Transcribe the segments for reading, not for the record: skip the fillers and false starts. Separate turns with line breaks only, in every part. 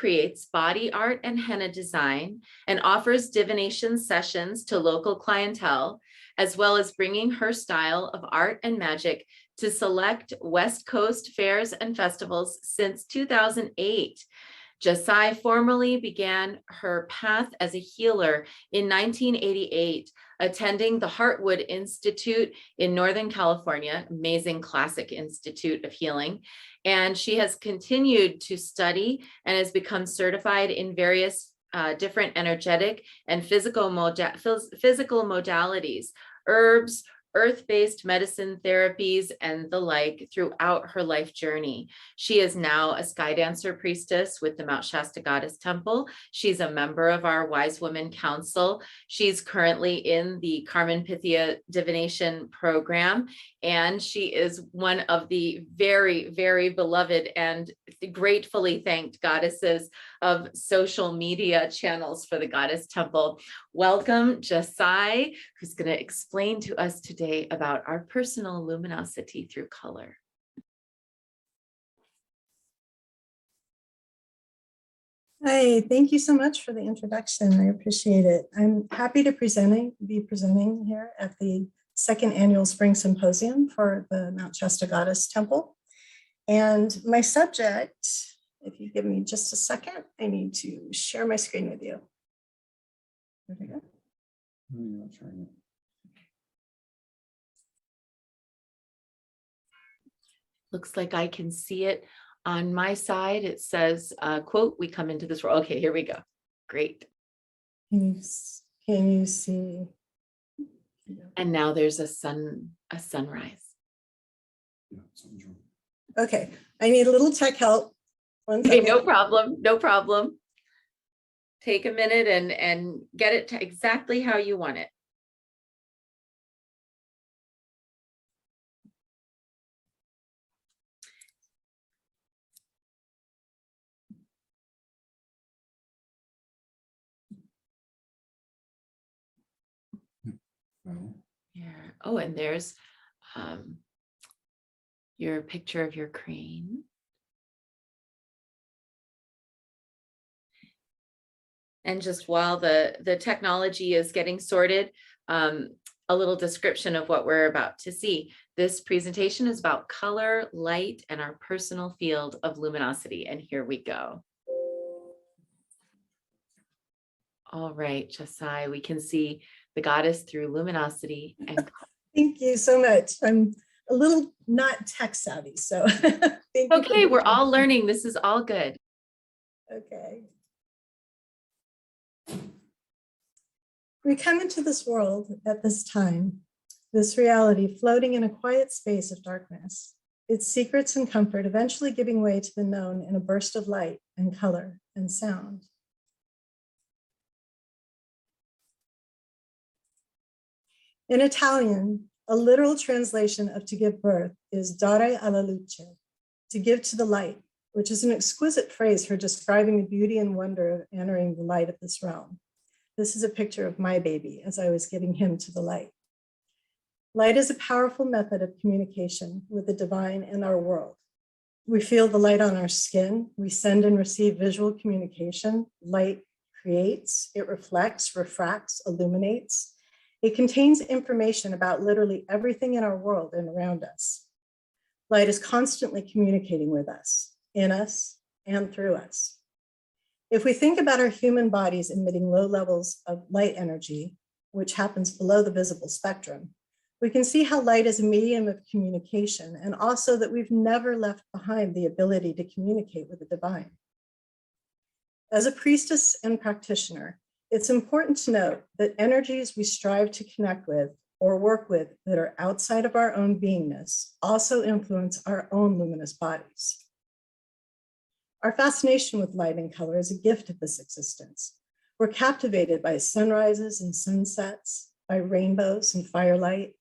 creates body art and henna design and offers divination sessions to local clientele, as well as bringing her style of art and magic to select West Coast fairs and festivals since 2008. Jesai formally began her path as a healer in 1988, attending the Heartwood Institute in Northern California, amazing classic institute of healing. And she has continued to study and has become certified in various different energetic and physical modalities, herbs, earth-based medicine therapies, and the like throughout her life journey. She is now a sky dancer priestess with the Mount Shasta Goddess Temple. She's a member of our Wise Women Council. She's currently in the Carmen Pythia Divination Program, and she is one of the very, very beloved and gratefully thanked goddesses of social media channels for the Goddess Temple. Welcome, Jesai, who's going to explain to us today about our personal luminosity through color.
Hi, thank you so much for the introduction. I appreciate it. I'm happy to be presenting here at the second annual Spring Symposium for the Mount Shasta Goddess Temple. And my subject, if you give me just a second, I need to share my screen with you. There we go.
You're not sharing it.
Looks like I can see it on my side. It says, quote, "We come into this world." Okay, here we go. Great.
Can you see?
And now there's a sunrise.
Yeah, something's wrong.
Okay, I need a little tech help. One
Okay,
second.
no problem, no problem. Take a minute and get it to exactly how you want it.
No.
Yeah. Oh, and there's your picture of your crane. And just while the technology is getting sorted, a little description of what we're about to see. This presentation is about color, light, and our personal field of luminosity. And here we go. All right, Jesai, we can see the goddess through luminosity and color.
Thank you so much. I'm a little not tech savvy, so thank you.
Okay, we're all learning. This is all good.
Okay. We come into this world at this time, this reality floating in a quiet space of darkness, its secrets and comfort eventually giving way to the known in a burst of light and color and sound. In Italian, a literal translation of to give birth is dare alla luce, to give to the light, which is an exquisite phrase for describing the beauty and wonder of entering the light of this realm. This is a picture of my baby as I was giving him to the light. Light is a powerful method of communication with the divine and our world. We feel the light on our skin. We send and receive visual communication. Light creates, it reflects, refracts, illuminates. It contains information about literally everything in our world and around us. Light is constantly communicating with us, in us, and through us. If we think about our human bodies emitting low levels of light energy, which happens below the visible spectrum, we can see how light is a medium of communication, and also that we've never left behind the ability to communicate with the divine. As a priestess and practitioner, it's important to note that energies we strive to connect with or work with that are outside of our own beingness also influence our own luminous bodies. Our fascination with light and color is a gift of this existence. We're captivated by sunrises and sunsets, by rainbows and firelight.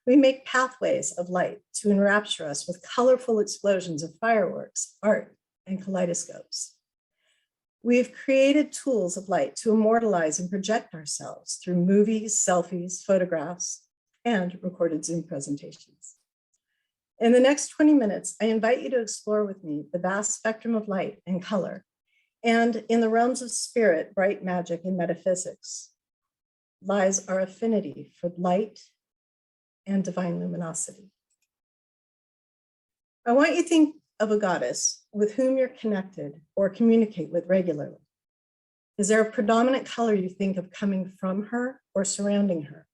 We make pathways of light to enrapture us with colorful explosions of fireworks, art, and kaleidoscopes. We've created tools of light to immortalize and project ourselves through movies, selfies, photographs, and recorded Zoom presentations. In the next 20 minutes, I invite you to explore with me the vast spectrum of light and color And in the realms of spirit, bright magic, and metaphysics lies our affinity for light and divine luminosity. I want you to think of a goddess with whom you're connected or communicate with regularly. Is there a predominant color you think of coming from her or surrounding her?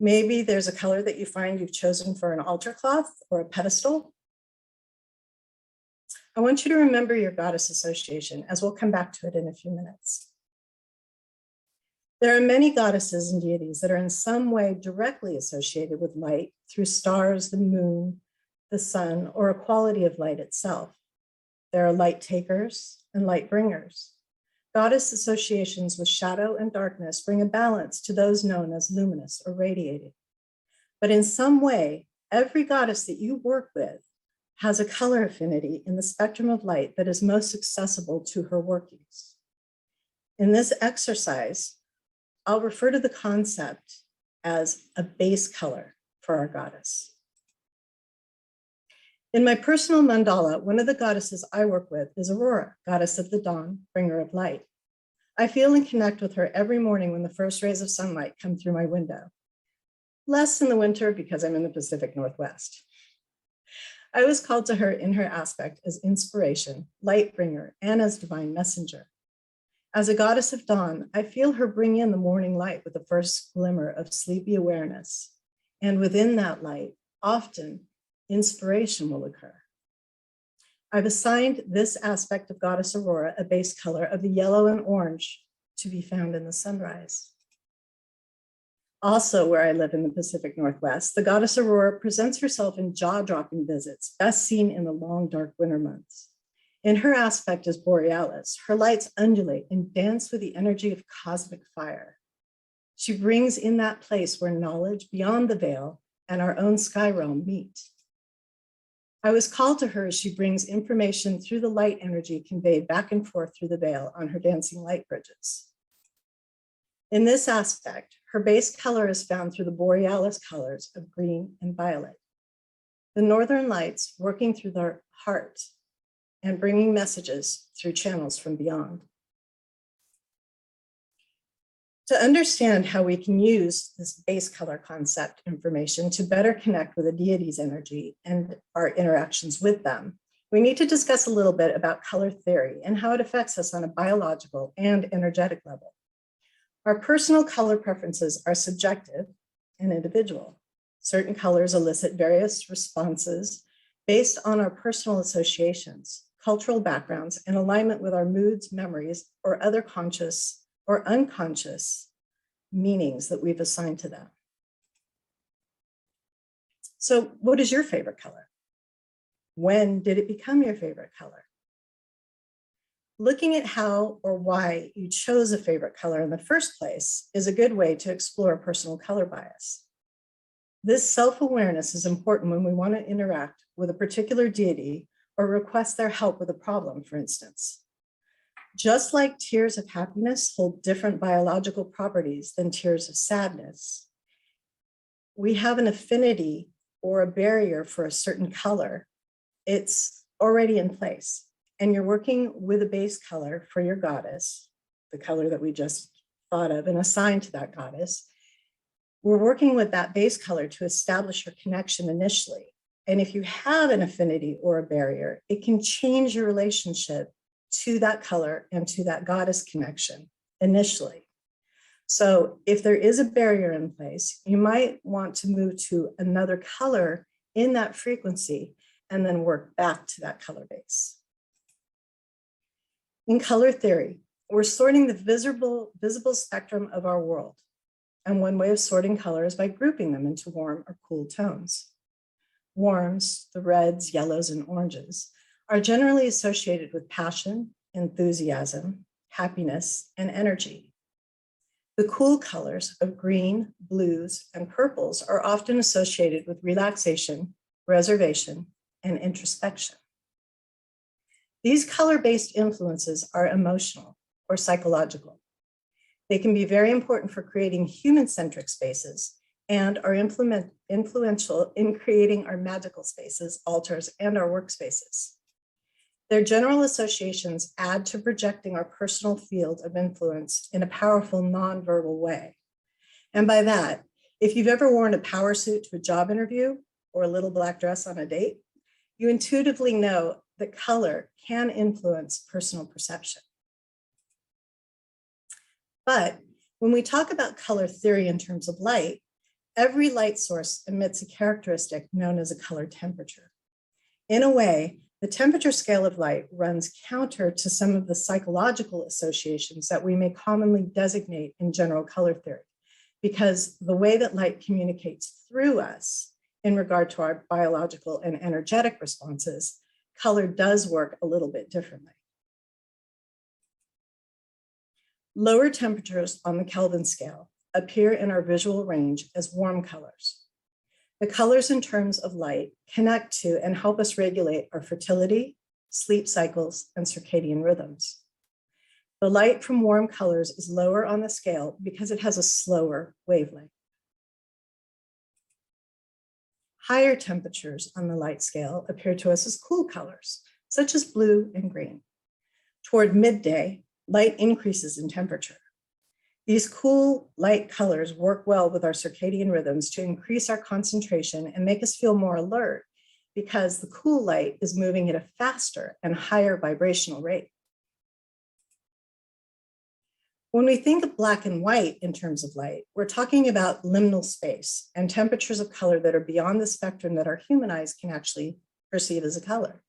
Maybe there's a color that you find you've chosen for an altar cloth or a pedestal. I want you to remember your goddess association, as we'll come back to it in a few minutes. There are many goddesses and deities that are in some way directly associated with light through stars, the moon, the sun, or a quality of light itself. There are light takers and light bringers. Goddess associations with shadow and darkness bring a balance to those known as luminous or radiating. But in some way, every goddess that you work with has a color affinity in the spectrum of light that is most accessible to her workings. In this exercise, I'll refer to the concept as a base color for our goddess. In my personal mandala, one of the goddesses I work with is Aurora, goddess of the dawn, bringer of light. I feel and connect with her every morning when the first rays of sunlight come through my window. Less in the winter because I'm in the Pacific Northwest. I was called to her in her aspect as inspiration, light bringer, and as divine messenger. As a goddess of dawn, I feel her bring in the morning light with the first glimmer of sleepy awareness. And within that light, often inspiration will occur. I've assigned this aspect of Goddess Aurora a base color of the yellow and orange to be found in the sunrise. Also, where I live in the Pacific Northwest, the Goddess Aurora presents herself in jaw-dropping visits, best seen in the long, dark winter months. In her aspect as Borealis, her lights undulate and dance with the energy of cosmic fire. She brings in that place where knowledge beyond the veil and our own sky realm meet. I was called to her as she brings information through the light energy conveyed back and forth through the veil on her dancing light bridges. In this aspect, her base color is found through the Borealis colors of green and violet. The northern lights working through their heart and bringing messages through channels from beyond. To understand how we can use this base color concept information to better connect with a deity's energy and our interactions with them, we need to discuss a little bit about color theory and how it affects us on a biological and energetic level. Our personal color preferences are subjective and individual. Certain colors elicit various responses based on our personal associations, cultural backgrounds, and alignment with our moods, memories, or other conscious or unconscious meanings that we've assigned to them. So what is your favorite color? When did it become your favorite color? Looking at how or why you chose a favorite color in the first place is a good way to explore personal color bias. This self-awareness is important when we want to interact with a particular deity or request their help with a problem, for instance. Just like tears of happiness hold different biological properties than tears of sadness, we have an affinity or a barrier for a certain color. It's already in place, and you're working with a base color for your goddess, the color that we just thought of and assigned to that goddess. We're working with that base color to establish your connection initially. And if you have an affinity or a barrier, it can change your relationship to that color and to that goddess connection initially. So if there is a barrier in place, you might want to move to another color in that frequency and then work back to that color base. In color theory, we're sorting the visible spectrum of our world. And one way of sorting color is by grouping them into warm or cool tones. Warms, the reds, yellows, and oranges, are generally associated with passion, enthusiasm, happiness, and energy. The cool colors of green, blues, and purples are often associated with relaxation, reservation, and introspection. These color-based influences are emotional or psychological. They can be very important for creating human-centric spaces and are influential in creating our magical spaces, altars, and our workspaces. Their general associations add to projecting our personal field of influence in a powerful nonverbal way. And by that, if you've ever worn a power suit to a job interview or a little black dress on a date, you intuitively know that color can influence personal perception. But when we talk about color theory in terms of light, every light source emits a characteristic known as a color temperature. In a way, the temperature scale of light runs counter to some of the psychological associations that we may commonly designate in general color theory, because the way that light communicates through us in regard to our biological and energetic responses, color does work a little bit differently. Lower temperatures on the Kelvin scale appear in our visual range as warm colors. The colors in terms of light connect to and help us regulate our fertility, sleep cycles, and circadian rhythms. The light from warm colors is lower on the scale because it has a slower wavelength. Higher temperatures on the light scale appear to us as cool colors, such as blue and green. Toward midday, light increases in temperature. These cool, light colors work well with our circadian rhythms to increase our concentration and make us feel more alert because the cool light is moving at a faster and higher vibrational rate. When we think of black and white in terms of light, we're talking about liminal space and temperatures of color that are beyond the spectrum that our human eyes can actually perceive as a color.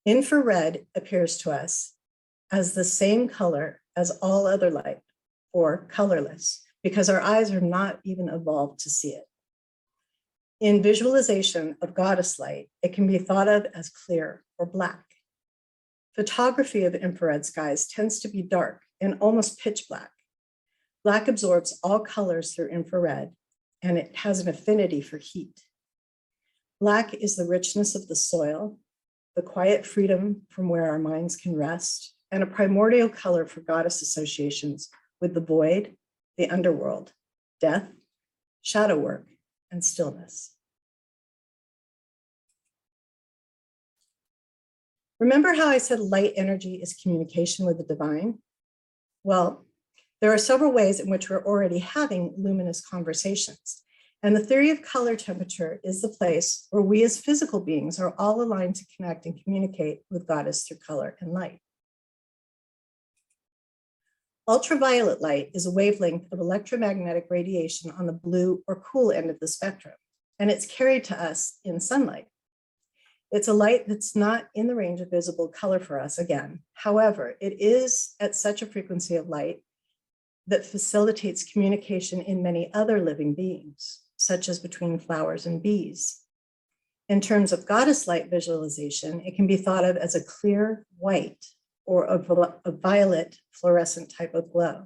Infrared appears to us as the same color as all other light, or colorless, because our eyes are not even evolved to see it. In visualization of goddess light, it can be thought of as clear or black. Photography of infrared skies tends to be dark and almost pitch black. Black absorbs all colors through infrared, and it has an affinity for heat. Black is the richness of the soil, the quiet freedom from where our minds can rest, and a primordial color for goddess associations with the void, the underworld, death, shadow work, and stillness. Remember how I said light energy is communication with the divine? Well, there are several ways in which we're already having luminous conversations. And the theory of color temperature is the place where we as physical beings are all aligned to connect and communicate with goddess through color and light. Ultraviolet light is a wavelength of electromagnetic radiation on the blue or cool end of the spectrum, and it's carried to us in sunlight. It's a light that's not in the range of visible color for us again. However, it is at such a frequency of light that facilitates communication in many other living beings, such as between flowers and bees. In terms of goddess light visualization, it can be thought of as a clear white or a violet fluorescent type of glow.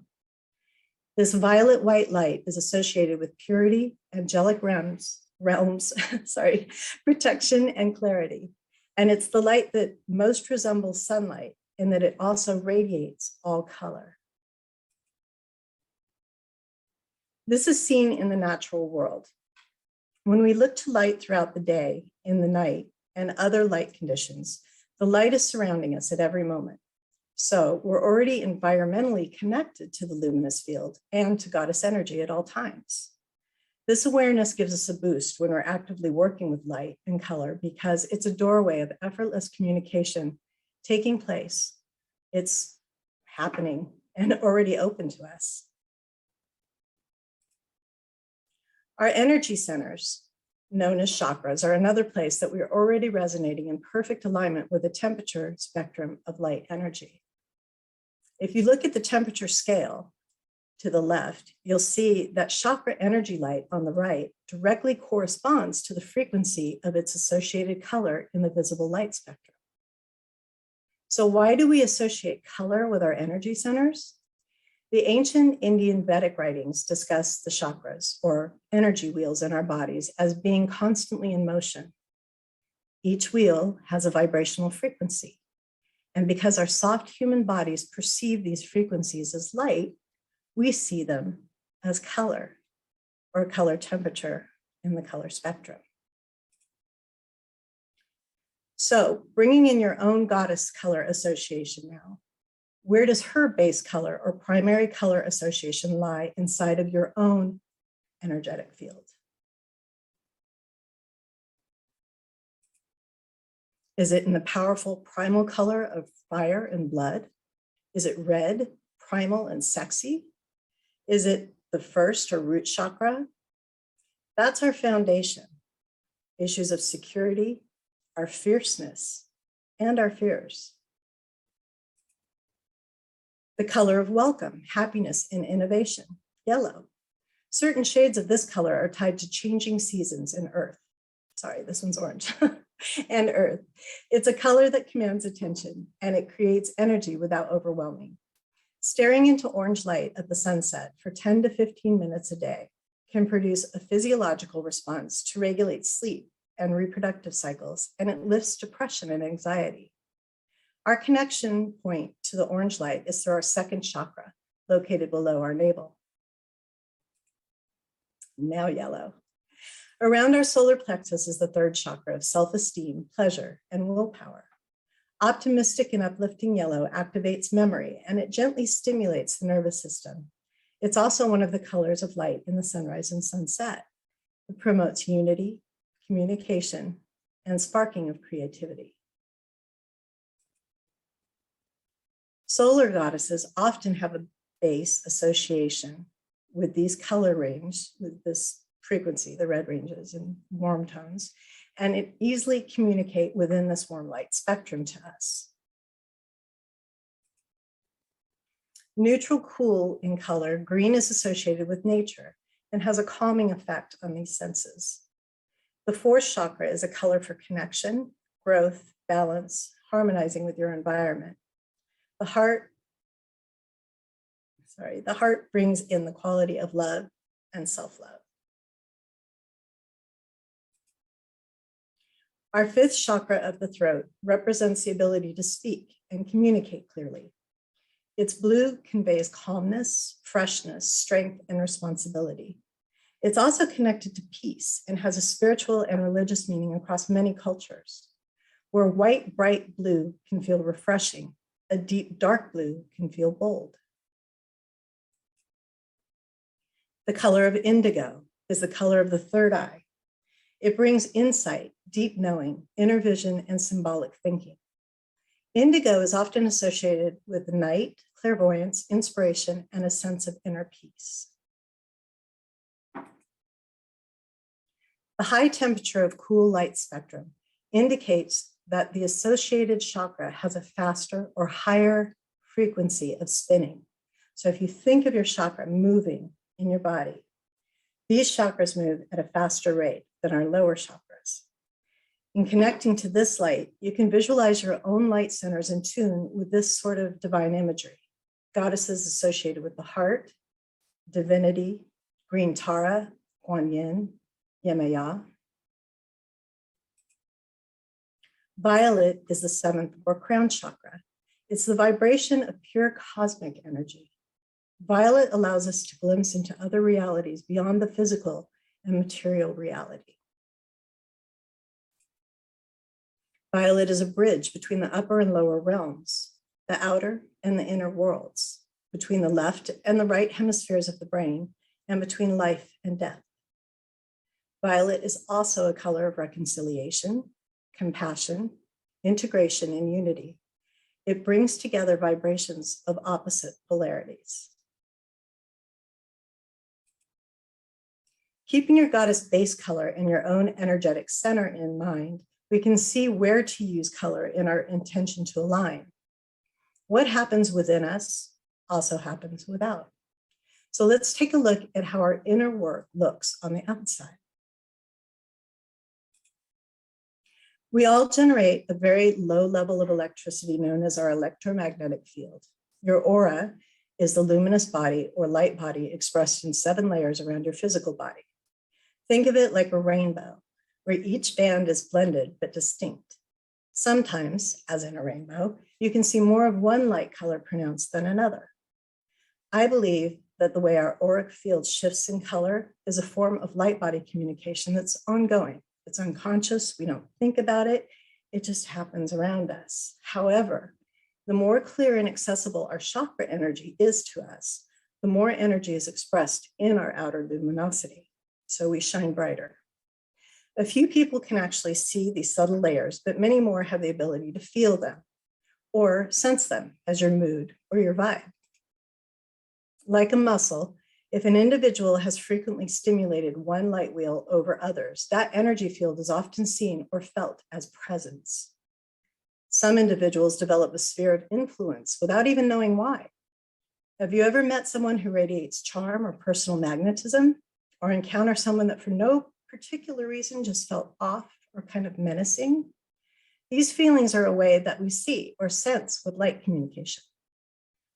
This violet white light is associated with purity, angelic realms, protection and clarity. And it's the light that most resembles sunlight in that it also radiates all color. This is seen in the natural world. When we look to light throughout the day, in the night, and other light conditions, the light is surrounding us at every moment. So we're already environmentally connected to the luminous field and to goddess energy at all times. This awareness gives us a boost when we're actively working with light and color because it's a doorway of effortless communication taking place. It's happening and already open to us. Our energy centers, known as chakras, are another place that we are already resonating in perfect alignment with the temperature spectrum of light energy. If you look at the temperature scale to the left, you'll see that chakra energy light on the right directly corresponds to the frequency of its associated color in the visible light spectrum. So why do we associate color with our energy centers? The ancient Indian Vedic writings discuss the chakras, or energy wheels in our bodies, as being constantly in motion. Each wheel has a vibrational frequency. And because our soft human bodies perceive these frequencies as light, we see them as color, or color temperature in the color spectrum. So bringing in your own goddess color association now. Where does her base color or primary color association lie inside of your own energetic field? Is it in the powerful primal color of fire and blood? Is it red, primal, and sexy? Is it the first or root chakra? That's our foundation. Issues of security, our fierceness, and our fears. The color of welcome, happiness, and innovation, yellow. Certain shades of this color are tied to changing seasons in earth. Sorry, this one's orange. And earth. It's a color that commands attention and it creates energy without overwhelming. Staring into orange light at the sunset for 10 to 15 minutes a day can produce a physiological response to regulate sleep and reproductive cycles, and it lifts depression and anxiety. Our connection point to the orange light is through our second chakra, located below our navel. Now yellow. Around our solar plexus is the third chakra of self-esteem, pleasure, and willpower. Optimistic and uplifting yellow activates memory, and it gently stimulates the nervous system. It's also one of the colors of light in the sunrise and sunset. It promotes unity, communication, and sparking of creativity. Solar goddesses often have a base association with these color range, with this frequency, the red ranges and warm tones, and it easily communicate within this warm light spectrum to us. Neutral cool in color, green is associated with nature and has a calming effect on these senses. The fourth chakra is a color for connection, growth, balance, harmonizing with your environment. The heart brings in the quality of love and self-love. Our fifth chakra of the throat represents the ability to speak and communicate clearly. Its blue conveys calmness, freshness, strength, and responsibility. It's also connected to peace and has a spiritual and religious meaning across many cultures. Where white, bright blue can feel refreshing, a deep, dark blue can feel bold. The color of indigo is the color of the third eye. It brings insight, deep knowing, inner vision, and symbolic thinking. Indigo is often associated with the night, clairvoyance, inspiration, and a sense of inner peace. The high temperature of cool light spectrum indicates that the associated chakra has a faster or higher frequency of spinning. So if you think of your chakra moving in your body, these chakras move at a faster rate than our lower chakras. In connecting to this light, you can visualize your own light centers in tune with this sort of divine imagery. Goddesses associated with the heart, divinity, green Tara, Guan Yin, Yemaya. Violet is the seventh or crown chakra. It's the vibration of pure cosmic energy. Violet allows us to glimpse into other realities beyond the physical and material reality. Violet is a bridge between the upper and lower realms, the outer and the inner worlds, between the left and the right hemispheres of the brain, and between life and death. Violet is also a color of reconciliation, compassion, integration, and unity. It brings together vibrations of opposite polarities. Keeping your goddess base color and your own energetic center in mind, we can see where to use color in our intention to align. What happens within us also happens without. So let's take a look at how our inner work looks on the outside. We all generate a very low level of electricity known as our electromagnetic field. Your aura is the luminous body or light body expressed in 7 layers around your physical body. Think of it like a rainbow, where each band is blended but distinct. Sometimes, as in a rainbow, you can see more of one light color pronounced than another. I believe that the way our auric field shifts in color is a form of light body communication that's ongoing. It's unconscious, we don't think about it, It just happens around us. However, the more clear and accessible our chakra energy is to us, the more energy is expressed in our outer luminosity. So we shine brighter. A few people can actually see these subtle layers, but many more have the ability to feel them or sense them as your mood or your vibe. Like a muscle, if an individual has frequently stimulated one light wheel over others, that energy field is often seen or felt as presence. Some individuals develop a sphere of influence without even knowing why. Have you ever met someone who radiates charm or personal magnetism, or encounter someone that for no particular reason just felt off or kind of menacing? These feelings are a way that we see or sense with light communication.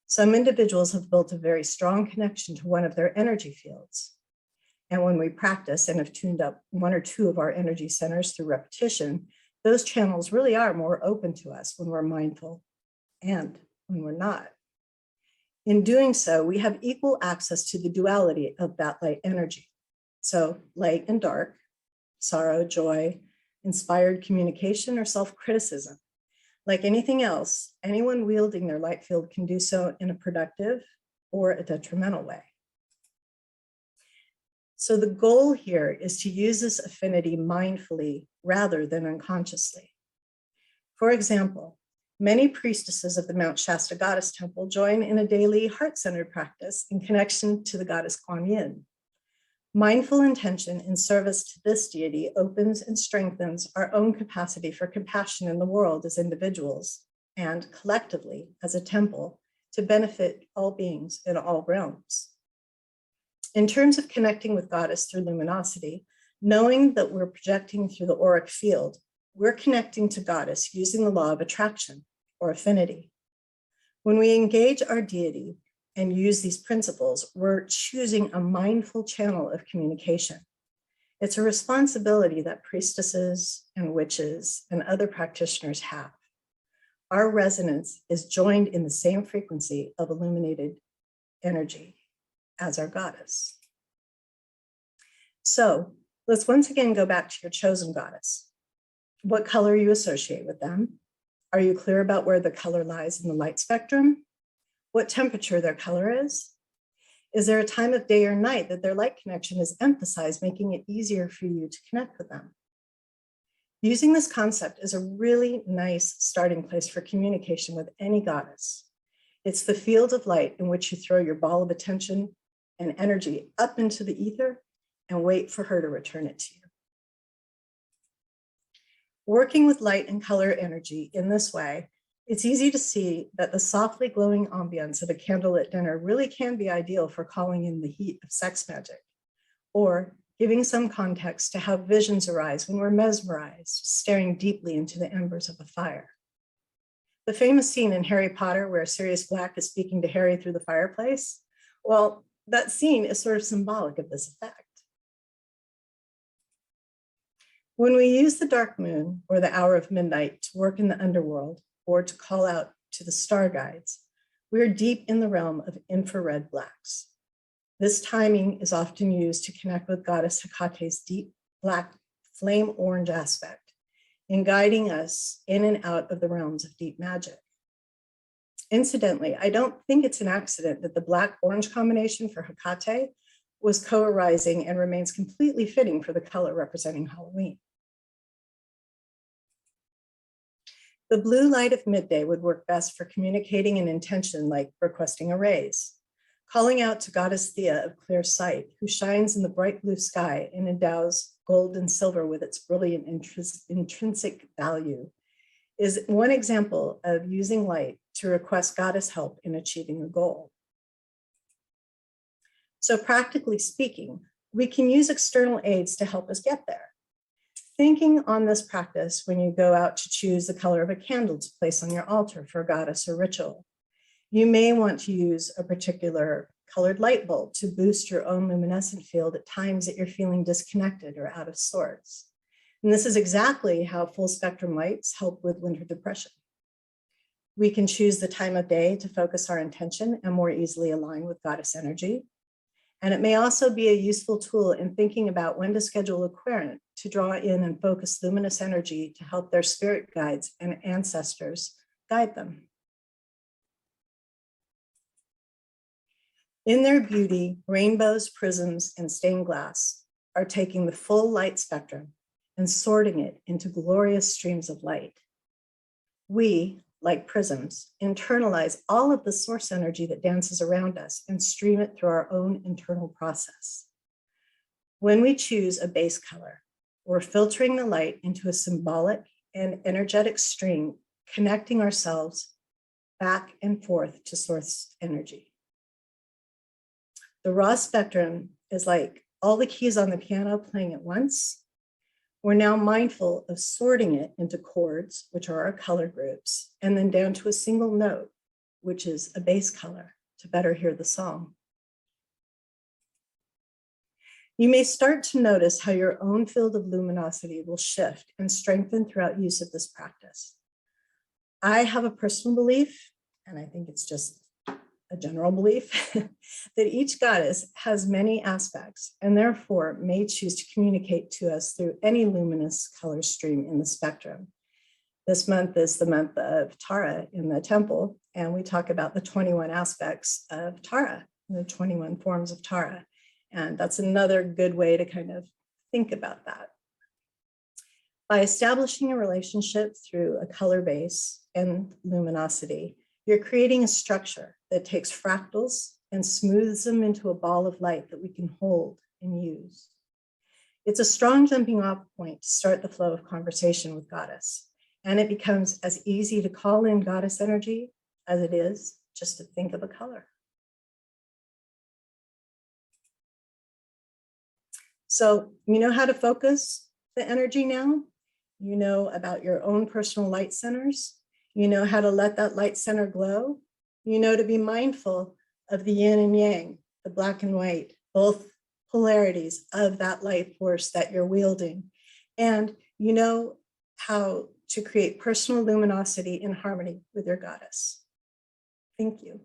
Some individuals have built a very strong connection to one of their energy fields. And when we practice and have tuned up one or two of our energy centers through repetition, those channels really are more open to us when we're mindful and when we're not. In doing so, we have equal access to the duality of that light energy. So light and dark, sorrow, joy, inspired communication, or self-criticism. Like anything else, anyone wielding their light field can do so in a productive or a detrimental way. So the goal here is to use this affinity mindfully rather than unconsciously. For example, many priestesses of the Mount Shasta Goddess Temple join in a daily heart-centered practice in connection to the goddess Kuan Yin. Mindful intention in service to this deity opens and strengthens our own capacity for compassion in the world as individuals and collectively as a temple to benefit all beings in all realms. In terms of connecting with Goddess through luminosity, knowing that we're projecting through the auric field, we're connecting to Goddess using the law of attraction or affinity. When we engage our deity and use these principles, we're choosing a mindful channel of communication. It's a responsibility that priestesses and witches and other practitioners have. Our resonance is joined in the same frequency of illuminated energy as our goddess. So let's once again go back to your chosen goddess. What color you associate with them? Are you clear about where the color lies in the light spectrum? What temperature their color is? Is there a time of day or night that their light connection is emphasized, making it easier for you to connect with them? Using this concept is a really nice starting place for communication with any goddess. It's the field of light in which you throw your ball of attention and energy up into the ether and wait for her to return it to you. Working with light and color energy in this way, it's easy to see that the softly glowing ambience of a candlelit dinner really can be ideal for calling in the heat of sex magic, or giving some context to how visions arise when we're mesmerized, staring deeply into the embers of a fire. The famous scene in Harry Potter where Sirius Black is speaking to Harry through the fireplace, well, that scene is sort of symbolic of this effect. When we use the dark moon or the hour of midnight to work in the underworld, or to call out to the star guides, we are deep in the realm of infrared blacks. This timing is often used to connect with Goddess Hecate's deep black flame orange aspect in guiding us in and out of the realms of deep magic. Incidentally, I don't think it's an accident that the black-orange combination for Hecate was co-arising and remains completely fitting for the color representing Halloween. The blue light of midday would work best for communicating an intention like requesting a raise, calling out to Goddess Thea of clear sight, who shines in the bright blue sky and endows gold and silver with its brilliant intrinsic value, is one example of using light to request Goddess help in achieving a goal. So practically speaking, we can use external aids to help us get there. Thinking on this practice when you go out to choose the color of a candle to place on your altar for a goddess or ritual. You may want to use a particular colored light bulb to boost your own luminescent field at times that you're feeling disconnected or out of sorts. And this is exactly how full spectrum lights help with winter depression. We can choose the time of day to focus our intention and more easily align with goddess energy. And it may also be a useful tool in thinking about when to schedule a querent to draw in and focus luminous energy to help their spirit guides and ancestors guide them. In their beauty, rainbows, prisms, and stained glass are taking the full light spectrum and sorting it into glorious streams of light. We, like prisms, internalize all of the source energy that dances around us and stream it through our own internal process. When we choose a base color, we're filtering the light into a symbolic and energetic stream, connecting ourselves back and forth to source energy. The raw spectrum is like all the keys on the piano playing at once. We're now mindful of sorting it into chords, which are our color groups, and then down to a single note, which is a bass color, to better hear the song. You may start to notice how your own field of luminosity will shift and strengthen throughout use of this practice. I have a personal belief, and I think it's just a general belief, that each goddess has many aspects and therefore may choose to communicate to us through any luminous color stream in the spectrum. This month is the month of Tara in the temple, and we talk about the 21 aspects of Tara, the 21 forms of Tara. And that's another good way to kind of think about that. By establishing a relationship through a color base and luminosity, you're creating a structure that takes fractals and smooths them into a ball of light that we can hold and use. It's a strong jumping off point to start the flow of conversation with Goddess, and it becomes as easy to call in Goddess energy as it is just to think of a color. So you know how to focus the energy now. You know about your own personal light centers. You know how to let that light center glow. You know to be mindful of the yin and yang, the black and white, both polarities of that light force that you're wielding. And you know how to create personal luminosity in harmony with your goddess. Thank you.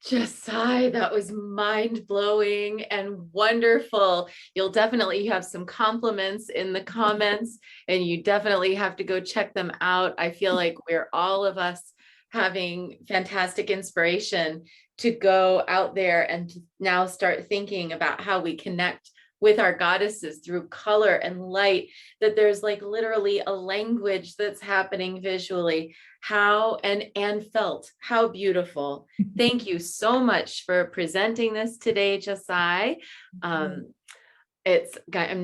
Jesai, that was mind-blowing and wonderful. You'll definitely have some compliments in the comments, and you definitely have to go check them out. I feel like we're all of us having fantastic inspiration to go out there and to now start thinking about how we connect with our goddesses through color and light, that there's like literally a language that's happening visually, how and felt. How beautiful. Thank you so much for presenting this today, Jesai. I'm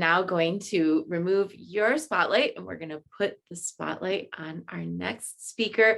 now going to remove your spotlight, and we're going to put the spotlight on our next speaker.